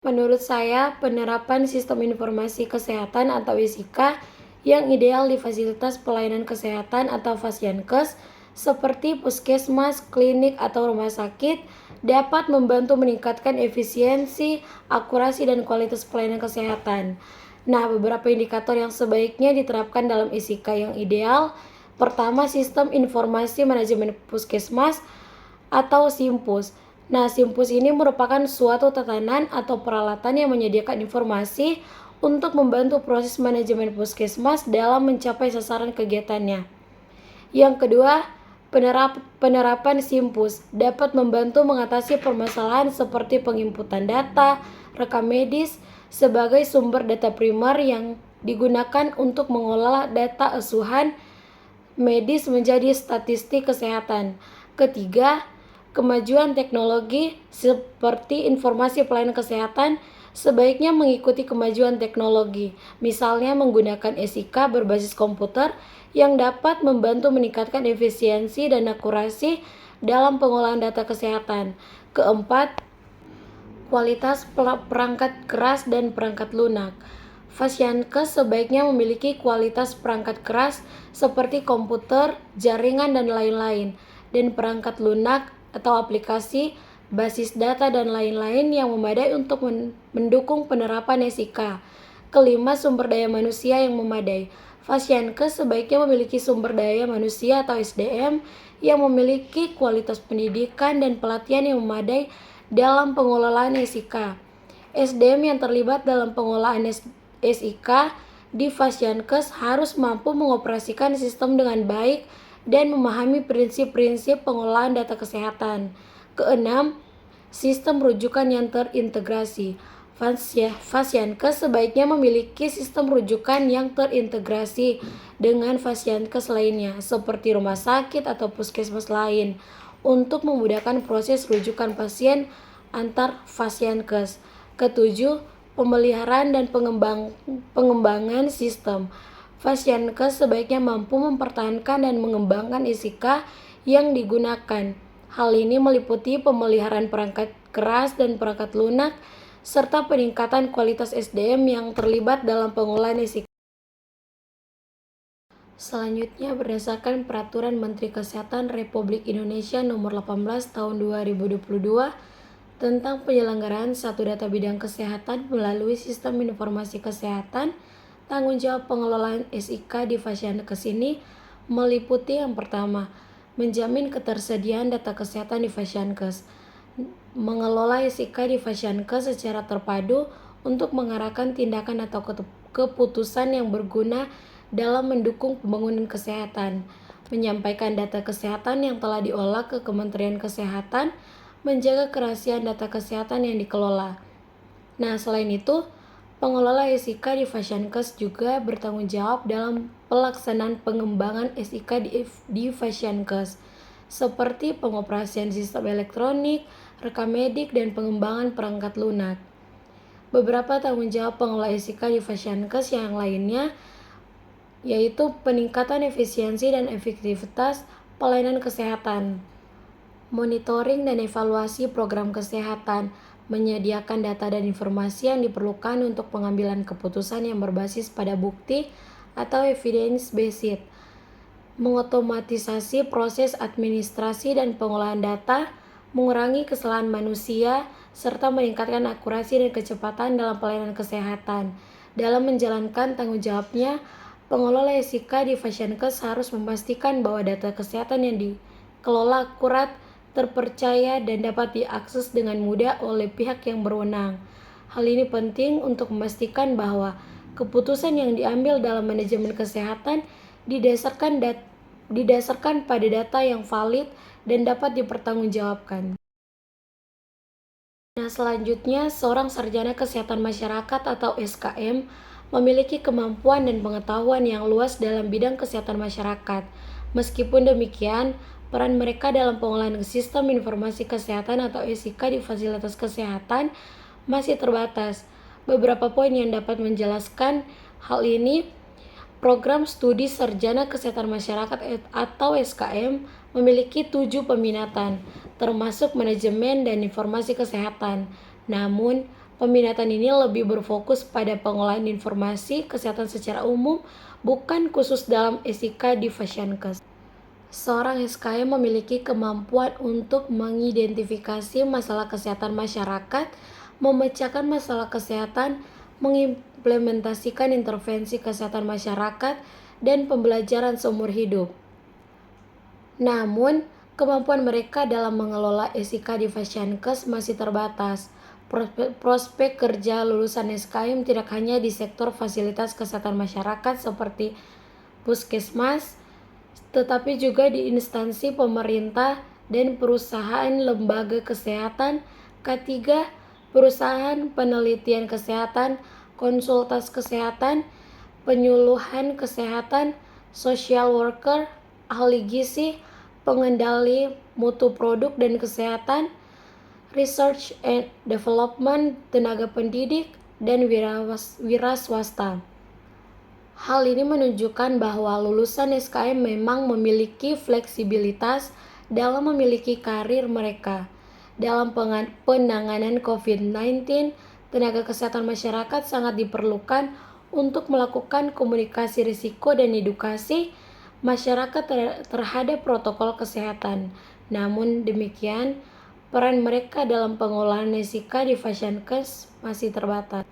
Menurut saya, penerapan sistem informasi kesehatan atau SIK yang ideal di fasilitas pelayanan kesehatan atau Fasyankes seperti puskesmas, klinik, atau rumah sakit dapat membantu meningkatkan efisiensi, akurasi, dan kualitas pelayanan kesehatan. Nah, beberapa indikator yang sebaiknya diterapkan dalam SIK yang ideal. Pertama, sistem informasi manajemen puskesmas atau SIMPUS. Nah, SIMPUS ini merupakan suatu tatanan atau peralatan yang menyediakan informasi untuk membantu proses manajemen puskesmas dalam mencapai sasaran kegiatannya. Yang kedua, penerapan SIMPUS dapat membantu mengatasi permasalahan seperti penginputan data, rekam medis sebagai sumber data primer yang digunakan untuk mengolah data asuhan medis menjadi statistik kesehatan. Ketiga, kemajuan teknologi seperti informasi pelayanan kesehatan sebaiknya mengikuti kemajuan teknologi, misalnya menggunakan SIK berbasis komputer yang dapat membantu meningkatkan efisiensi dan akurasi dalam pengolahan data kesehatan. Keempat, kualitas perangkat keras dan perangkat lunak. Fasyankes sebaiknya memiliki kualitas perangkat keras seperti komputer, jaringan, dan lain-lain, dan perangkat lunak atau aplikasi, basis data, dan lain-lain yang memadai untuk mendukung penerapan SIK. Kelima, sumber daya manusia yang memadai. Fasyankes sebaiknya memiliki sumber daya manusia atau SDM yang memiliki kualitas pendidikan dan pelatihan yang memadai dalam pengelolaan SIK. SDM yang terlibat dalam pengolahan SIK di Fasyankes harus mampu mengoperasikan sistem dengan baik dan memahami prinsip-prinsip pengolahan data kesehatan. Keenam, sistem rujukan yang terintegrasi. Fasyankes sebaiknya memiliki sistem rujukan yang terintegrasi dengan Fasyankes lainnya, seperti rumah sakit atau puskesmas lain, untuk memudahkan proses rujukan pasien antar Fasyankes. Ketujuh, pemeliharaan dan pengembangan sistem. Fasyankes sebaiknya mampu mempertahankan dan mengembangkan SIK yang digunakan. Hal ini meliputi pemeliharaan perangkat keras dan perangkat lunak, serta peningkatan kualitas SDM yang terlibat dalam pengolahan SIK. Selanjutnya, berdasarkan Peraturan Menteri Kesehatan Republik Indonesia Nomor 18 Tahun 2022 tentang penyelenggaraan satu data bidang kesehatan melalui sistem informasi kesehatan, tanggung jawab pengelolaan SIK di Fasyankes ini meliputi yang pertama, menjamin ketersediaan data kesehatan di Fasyankes, mengelola SIK di Fasyankes secara terpadu untuk mengarahkan tindakan atau keputusan yang berguna dalam mendukung pembangunan kesehatan, menyampaikan data kesehatan yang telah diolah ke Kementerian Kesehatan, menjaga kerahasiaan data kesehatan yang dikelola. Nah, selain itu, pengelola SIK di Fasyankes juga bertanggung jawab dalam pelaksanaan pengembangan SIK di Fasyankes, seperti pengoperasian sistem elektronik, rekam medik, dan pengembangan perangkat lunak. Beberapa tanggung jawab pengelola SIK di Fasyankes yang lainnya yaitu peningkatan efisiensi dan efektivitas pelayanan kesehatan, monitoring dan evaluasi program kesehatan, menyediakan data dan informasi yang diperlukan untuk pengambilan keputusan yang berbasis pada bukti atau evidence-based, mengotomatisasi proses administrasi dan pengolahan data, mengurangi kesalahan manusia, serta meningkatkan akurasi dan kecepatan dalam pelayanan kesehatan. Dalam menjalankan tanggung jawabnya, pengelola SIK di Fasyankes harus memastikan bahwa data kesehatan yang dikelola akurat, terpercaya, dan dapat diakses dengan mudah oleh pihak yang berwenang. Hal ini penting untuk memastikan bahwa keputusan yang diambil dalam manajemen kesehatan didasarkan pada data yang valid dan dapat dipertanggungjawabkan. Nah, selanjutnya, seorang sarjana kesehatan masyarakat atau SKM memiliki kemampuan dan pengetahuan yang luas dalam bidang kesehatan masyarakat. Meskipun demikian, peran mereka dalam pengolahan sistem informasi kesehatan atau SIK di fasilitas kesehatan masih terbatas. Beberapa poin yang dapat menjelaskan hal ini: program studi sarjana kesehatan masyarakat atau SKM memiliki 7 peminatan, termasuk manajemen dan informasi kesehatan. Namun, Peminatan ini lebih berfokus pada pengolahan informasi kesehatan secara umum, bukan khusus dalam SIK di Fasiankes. Seorang SKM memiliki kemampuan untuk mengidentifikasi masalah kesehatan masyarakat, memecahkan masalah kesehatan, mengimplementasikan intervensi kesehatan masyarakat, dan pembelajaran seumur hidup. Namun, kemampuan mereka dalam mengelola SIK di Fasiankes masih terbatas. Prospek kerja lulusan SKM tidak hanya di sektor fasilitas kesehatan masyarakat seperti puskesmas, tetapi juga di instansi pemerintah dan perusahaan lembaga kesehatan. Ketiga, perusahaan penelitian kesehatan, konsultas kesehatan, penyuluhan kesehatan, social worker, ahli gizi, pengendali mutu produk dan kesehatan, research and development, tenaga pendidik, dan wira swasta. Hal ini menunjukkan bahwa lulusan SKM memang memiliki fleksibilitas dalam memiliki karir mereka. Dalam penanganan COVID-19, tenaga kesehatan masyarakat sangat diperlukan untuk melakukan komunikasi risiko dan edukasi masyarakat terhadap protokol kesehatan. Namun demikian, peran mereka dalam pengolahan SIK di Fasiankes masih terbatas.